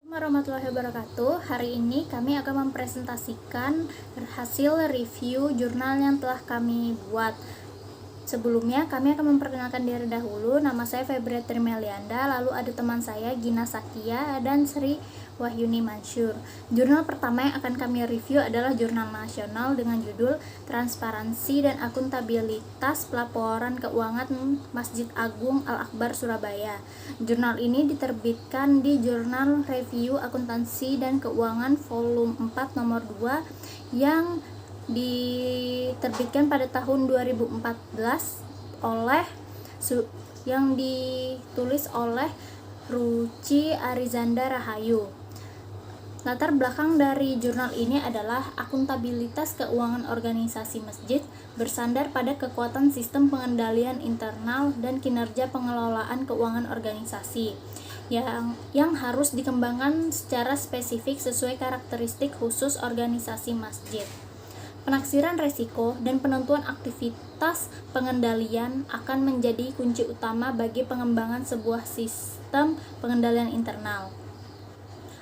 Warahmatullahi wabarakatuh. Hari ini kami akan mempresentasikan hasil review jurnal yang telah kami buat. Sebelumnya kami akan memperkenalkan diri dahulu. Nama saya Febri Melianda, lalu ada teman saya Gina Sakia dan Sri Wahyuni Mansur. Jurnal pertama yang akan kami review adalah jurnal nasional dengan judul Transparansi dan Akuntabilitas Pelaporan Keuangan Masjid Agung Al-Akbar Surabaya. Jurnal ini diterbitkan di Jurnal Review Akuntansi dan Keuangan Volume 4 nomor 2 yang diterbitkan pada tahun 2014 yang ditulis oleh Ruci Arizanda Rahayu. Latar belakang dari jurnal ini adalah akuntabilitas keuangan organisasi masjid bersandar pada kekuatan sistem pengendalian internal dan kinerja pengelolaan keuangan organisasi yang harus dikembangkan secara spesifik sesuai karakteristik khusus organisasi masjid. Penaksiran resiko dan penentuan aktivitas pengendalian akan menjadi kunci utama bagi pengembangan sebuah sistem pengendalian internal.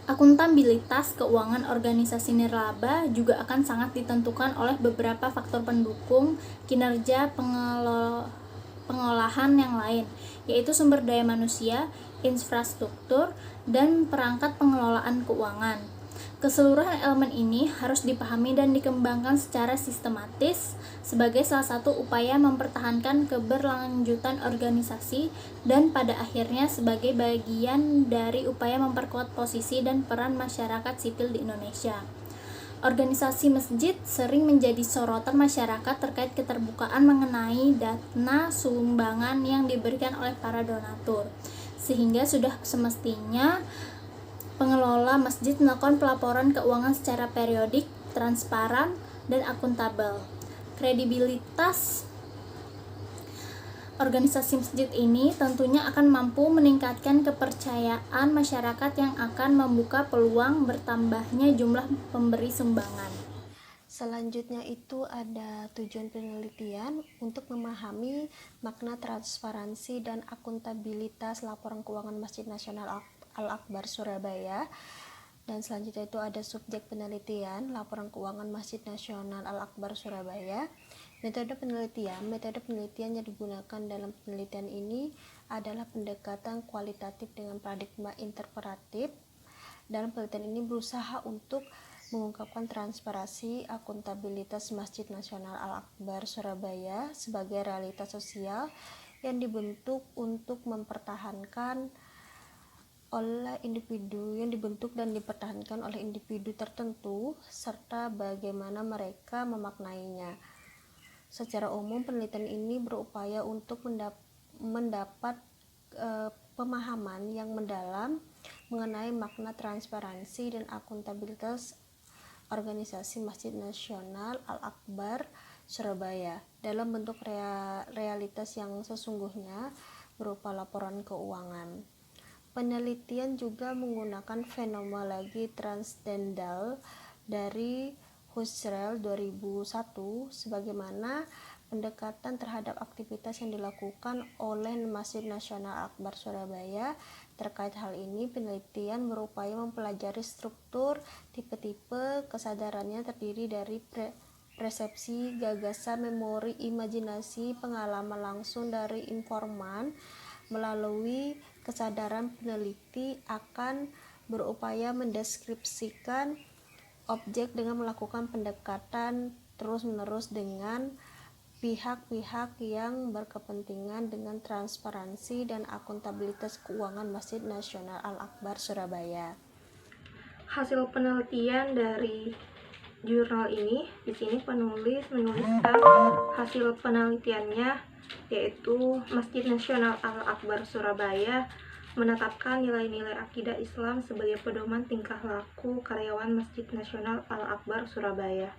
Akuntabilitas keuangan organisasi nirlaba juga akan sangat ditentukan oleh beberapa faktor pendukung kinerja pengolahan yang lain, yaitu sumber daya manusia, infrastruktur, dan perangkat pengelolaan keuangan. Keseluruhan elemen ini harus dipahami dan dikembangkan secara sistematis sebagai salah satu upaya mempertahankan keberlanjutan organisasi dan pada akhirnya sebagai bagian dari upaya memperkuat posisi dan peran masyarakat sipil di Indonesia. Organisasi masjid sering menjadi sorotan masyarakat terkait keterbukaan mengenai dana sumbangan yang diberikan oleh para donatur, sehingga sudah semestinya pengelola masjid melakukan pelaporan keuangan secara periodik, transparan, dan akuntabel. Kredibilitas organisasi masjid ini tentunya akan mampu meningkatkan kepercayaan masyarakat yang akan membuka peluang bertambahnya jumlah pemberi sumbangan. Selanjutnya itu ada tujuan penelitian untuk memahami makna transparansi dan akuntabilitas laporan keuangan Masjid Nasional Al-Akbar Surabaya. Dan selanjutnya itu ada subjek penelitian laporan keuangan Masjid Nasional Al-Akbar Surabaya. Metode penelitian yang digunakan dalam penelitian ini adalah pendekatan kualitatif dengan paradigma interpretatif. Dalam penelitian ini berusaha untuk mengungkapkan transparansi akuntabilitas Masjid Nasional Al-Akbar Surabaya sebagai realitas sosial yang dibentuk untuk mempertahankan oleh individu yang dibentuk dan dipertahankan oleh individu tertentu serta bagaimana mereka memaknainya. Secara umum penelitian ini berupaya untuk mendapat pemahaman yang mendalam mengenai makna transparansi dan akuntabilitas organisasi Masjid Nasional Al-Akbar Surabaya dalam bentuk realitas yang sesungguhnya berupa laporan keuangan. Penelitian juga menggunakan fenomenologi transdental dari Husserl 2001 sebagaimana pendekatan terhadap aktivitas yang dilakukan oleh Masjid Nasional Al-Akbar Surabaya. Terkait hal ini, penelitian berupaya mempelajari struktur, tipe-tipe kesadarannya terdiri dari persepsi, gagasan, memori, imajinasi, pengalaman langsung dari informan. Melalui kesadaran, peneliti akan berupaya mendeskripsikan objek dengan melakukan pendekatan terus-menerus dengan pihak-pihak yang berkepentingan dengan transparansi dan akuntabilitas keuangan Masjid Nasional Al-Akbar Surabaya. Hasil penelitian dari jurnal ini, di sini penulis menuliskan hasil penelitiannya, yaitu Masjid Nasional Al-Akbar Surabaya menetapkan nilai-nilai akidah Islam sebagai pedoman tingkah laku karyawan Masjid Nasional Al-Akbar Surabaya.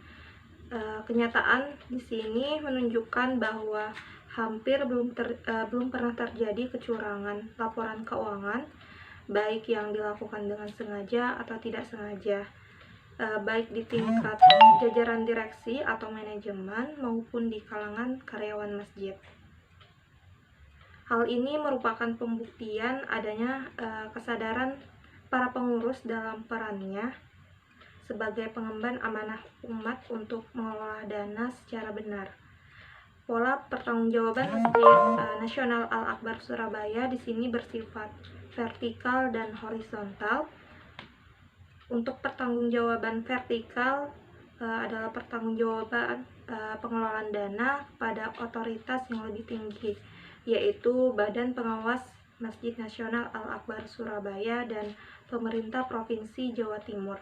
Kenyataan di sini menunjukkan bahwa hampir belum pernah terjadi kecurangan laporan keuangan, baik yang dilakukan dengan sengaja atau tidak sengaja, baik di tingkat jajaran direksi atau manajemen maupun di kalangan karyawan masjid. Hal ini merupakan pembuktian adanya kesadaran para pengurus dalam perannya sebagai pengemban amanah umat untuk mengelola dana secara benar. Pola pertanggungjawaban Masjid Nasional Al-Akbar Surabaya di sini bersifat vertikal dan horizontal. Untuk pertanggungjawaban vertikal adalah pertanggungjawaban pengelolaan dana pada otoritas yang lebih tinggi, yaitu Badan Pengawas Masjid Nasional Al-Akbar Surabaya dan pemerintah Provinsi Jawa Timur.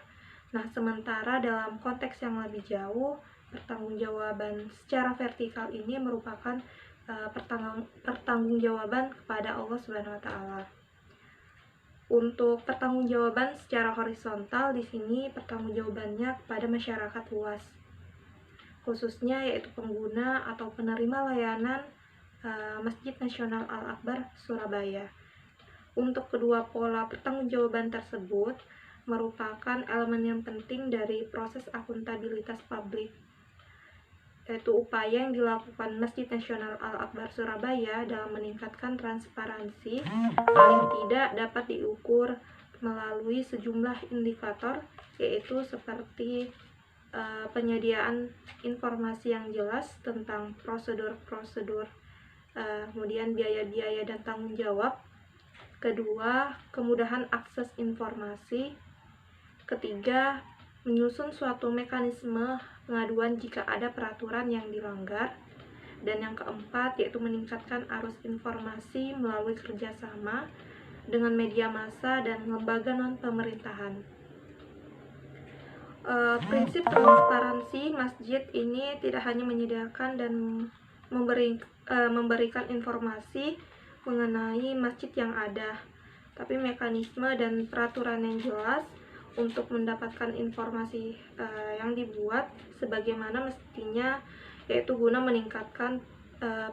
Nah, sementara dalam konteks yang lebih jauh, pertanggungjawaban secara vertikal ini merupakan pertanggungjawaban kepada Allah Subhanahu wa taala. Untuk pertanggungjawaban secara horizontal di sini pertanggungjawabannya kepada masyarakat luas, khususnya yaitu pengguna atau penerima layanan Masjid Nasional Al-Akbar Surabaya. Untuk kedua pola pertanggungjawaban tersebut merupakan elemen yang penting dari proses akuntabilitas publik, yaitu upaya yang dilakukan Masjid Nasional Al-Akbar Surabaya dalam meningkatkan transparansi paling tidak dapat diukur melalui sejumlah indikator, yaitu seperti penyediaan informasi yang jelas tentang prosedur-prosedur, kemudian biaya-biaya dan tanggung jawab. Kedua, kemudahan akses informasi. Ketiga, menyusun suatu mekanisme pengaduan jika ada peraturan yang dilanggar. Dan yang keempat, yaitu meningkatkan arus informasi melalui kerjasama dengan media massa dan lembaga non-pemerintahan. Prinsip transparansi masjid ini tidak hanya menyediakan dan memberikan informasi mengenai masjid yang ada, tapi mekanisme dan peraturan yang jelas untuk mendapatkan informasi yang dibuat sebagaimana mestinya, yaitu guna meningkatkan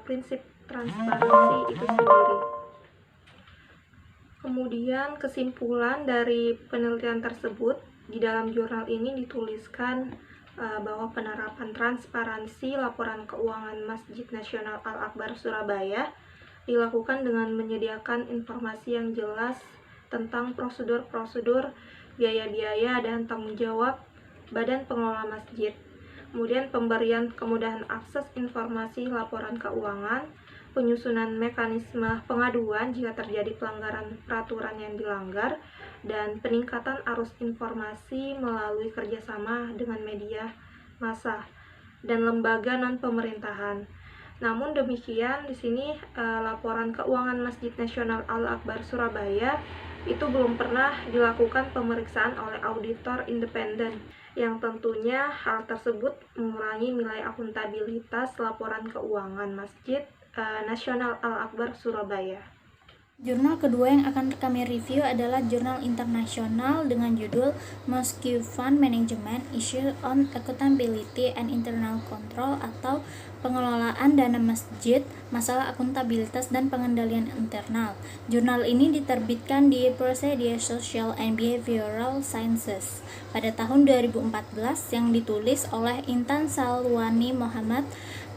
prinsip transparansi itu sendiri. Kemudian kesimpulan dari penelitian tersebut, di dalam jurnal ini dituliskan bahwa penerapan transparansi laporan keuangan Masjid Nasional Al-Akbar Surabaya dilakukan dengan menyediakan informasi yang jelas tentang prosedur-prosedur, biaya-biaya, dan tanggung jawab Badan Pengelola Masjid. Kemudian pemberian kemudahan akses informasi laporan keuangan, penyusunan mekanisme pengaduan jika terjadi pelanggaran peraturan yang dilanggar, dan peningkatan arus informasi melalui kerjasama dengan media massa dan lembaga non-pemerintahan. Namun demikian, di sini laporan keuangan Masjid Nasional Al-Akbar Surabaya itu belum pernah dilakukan pemeriksaan oleh auditor independen, yang tentunya hal tersebut mengurangi nilai akuntabilitas laporan keuangan Masjid Nasional Al-Akbar Surabaya. Jurnal kedua yang akan kami review adalah jurnal internasional dengan judul Mosque Fund Management Issue on Accountability and Internal Control, atau pengelolaan dana masjid, masalah akuntabilitas dan pengendalian internal. Jurnal ini diterbitkan di Procedia Social and Behavioral Sciences pada tahun 2014, yang ditulis oleh Intan Salwani Muhammad,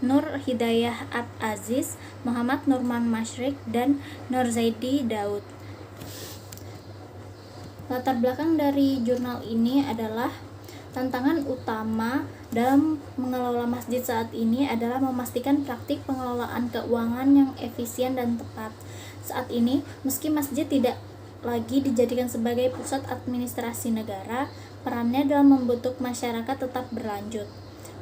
Nur Hidayah Ab Aziz, Muhammad Nurman Masyrik, dan Nur Zaidi Daud. Latar belakang dari jurnal ini adalah tantangan utama dalam mengelola masjid saat ini adalah memastikan praktik pengelolaan keuangan yang efisien dan tepat. Saat ini, meski masjid tidak lagi dijadikan sebagai pusat administrasi negara, perannya dalam membentuk masyarakat tetap berlanjut.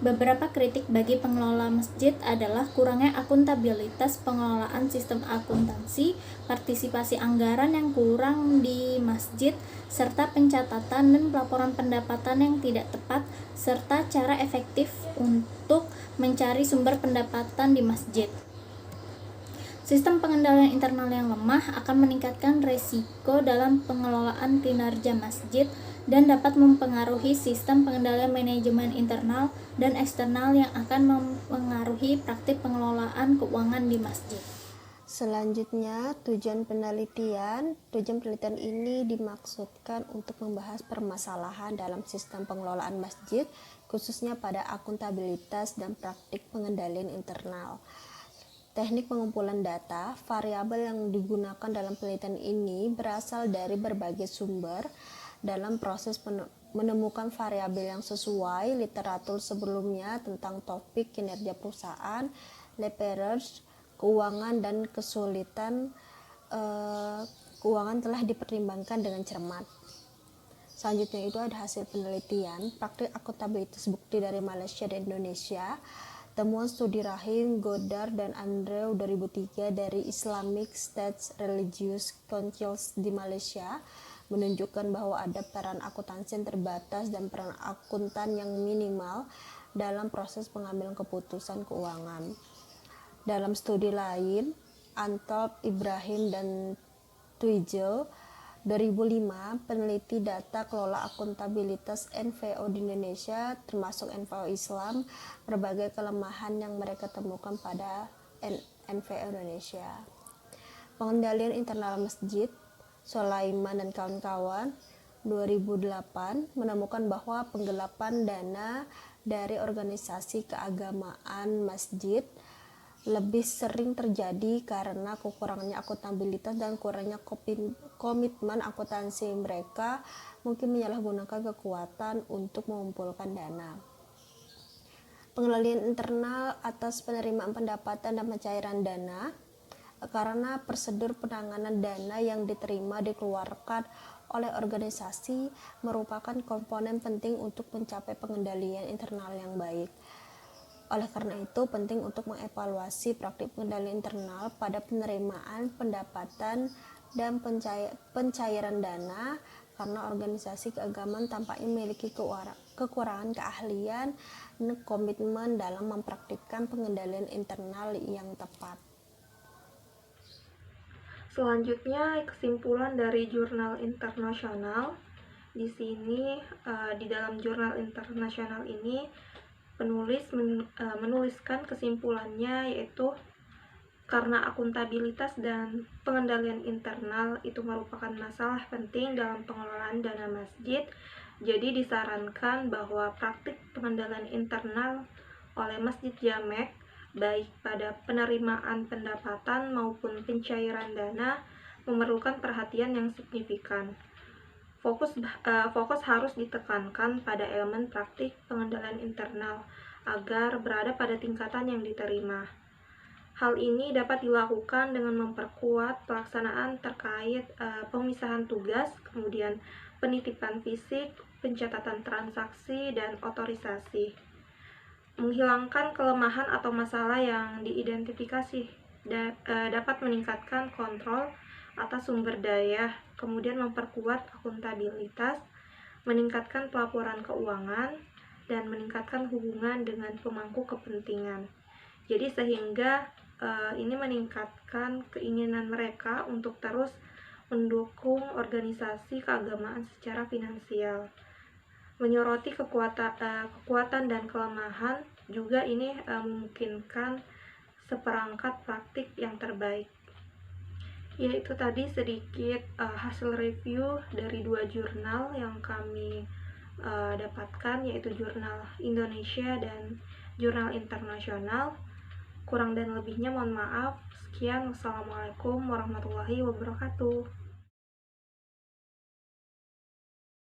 Beberapa kritik bagi pengelola masjid adalah kurangnya akuntabilitas pengelolaan sistem akuntansi, partisipasi anggaran yang kurang di masjid, serta pencatatan dan pelaporan pendapatan yang tidak tepat, serta cara efektif untuk mencari sumber pendapatan di masjid. Sistem pengendalian internal yang lemah akan meningkatkan resiko dalam pengelolaan kinerja masjid dan dapat mempengaruhi sistem pengendalian manajemen internal dan eksternal yang akan mempengaruhi praktik pengelolaan keuangan di masjid. Selanjutnya, tujuan penelitian ini dimaksudkan untuk membahas permasalahan dalam sistem pengelolaan masjid, khususnya pada akuntabilitas dan praktik pengendalian internal. Teknik pengumpulan data, variabel yang digunakan dalam penelitian ini berasal dari berbagai sumber. Dalam proses menemukan variabel yang sesuai, literatur sebelumnya tentang topik kinerja perusahaan, leverage, keuangan, dan kesulitan keuangan telah dipertimbangkan dengan cermat. Selanjutnya itu ada hasil penelitian, praktik akuntabilitas bukti dari Malaysia dan Indonesia. Temuan studi Rahim, Goddard, dan Andrew 2003 dari Islamic State Religious Councils di Malaysia menunjukkan bahwa ada peran akuntansi yang terbatas dan peran akuntan yang minimal dalam proses pengambilan keputusan keuangan. Dalam studi lain, Antolp, Ibrahim, dan Twijel 2005, peneliti data kelola akuntabilitas NVO di Indonesia, termasuk NVO Islam, berbagai kelemahan yang mereka temukan pada NVO Indonesia. Pengendalian internal masjid, Sulaiman dan kawan-kawan 2008 menemukan bahwa penggelapan dana dari organisasi keagamaan masjid lebih sering terjadi karena kekurangannya akuntabilitas dan kurangnya komitmen akuntansi. Mereka mungkin menyalahgunakan kekuatan untuk mengumpulkan dana. Pengendalian internal atas penerimaan pendapatan dan pencairan dana, karena prosedur penanganan dana yang diterima dikeluarkan oleh organisasi merupakan komponen penting untuk mencapai pengendalian internal yang baik. Oleh karena itu, penting untuk mengevaluasi praktik pengendalian internal pada penerimaan pendapatan dan pencairan dana, karena organisasi keagamaan tampaknya memiliki kekurangan keahlian dan komitmen dalam mempraktikkan pengendalian internal yang tepat. Selanjutnya, kesimpulan dari jurnal internasional. Di sini, di dalam jurnal internasional ini, penulis menuliskan kesimpulannya, yaitu karena akuntabilitas dan pengendalian internal itu merupakan masalah penting dalam pengelolaan dana masjid, jadi disarankan bahwa praktik pengendalian internal oleh Masjid Jamek, baik pada penerimaan pendapatan maupun pencairan dana, memerlukan perhatian yang signifikan. Fokus harus ditekankan pada elemen praktik pengendalian internal agar berada pada tingkatan yang diterima. Hal ini dapat dilakukan dengan memperkuat pelaksanaan terkait pemisahan tugas, kemudian penitipan fisik, pencatatan transaksi, dan otorisasi. Menghilangkan kelemahan atau masalah yang diidentifikasi dapat meningkatkan kontrol atas sumber daya, kemudian memperkuat akuntabilitas, meningkatkan pelaporan keuangan, dan meningkatkan hubungan dengan pemangku kepentingan. Jadi sehingga ini meningkatkan keinginan mereka untuk terus mendukung organisasi keagamaan secara finansial. Menyoroti kekuatan dan kelemahan juga ini memungkinkan seperangkat praktik yang terbaik. Yaitu tadi sedikit hasil review dari 2 jurnal yang kami dapatkan, yaitu jurnal Indonesia dan jurnal internasional. Kurang dan lebihnya mohon maaf. Sekian, wassalamualaikum warahmatullahi wabarakatuh.